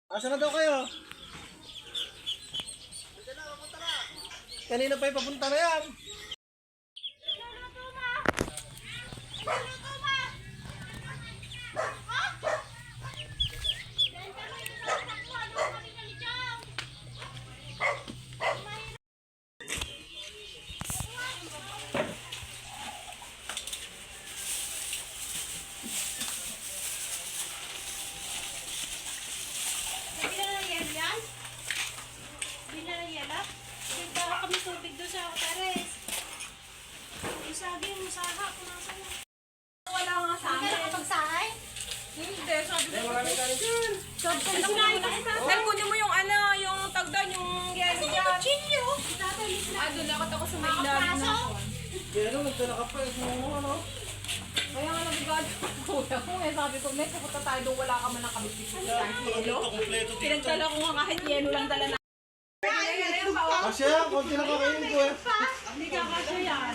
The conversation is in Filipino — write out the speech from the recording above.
Asa na daw kayo? Kanina pa yung papunta na yan. Wala nga sa akin. Nakapagsahay? Hindi, sabi ko. Marami ka rin dyan. Dahil kunin mo yung ano, yung tagdan, yung yelo dyan. Kasi yung kutsilyo. Ah, doon nakot ako sa may ilalim na ako. Kaya nung nagdala ka pa, ano? Kaya nga nabigado ko kuya ko. Eh, sabi ko, may pupunta tayo doon, wala ka man nakabibig. Pinagdala ko nga kahit yelo lang dala na. Kasya, konti lang kakainin ko eh. Hindi ka kasya yan.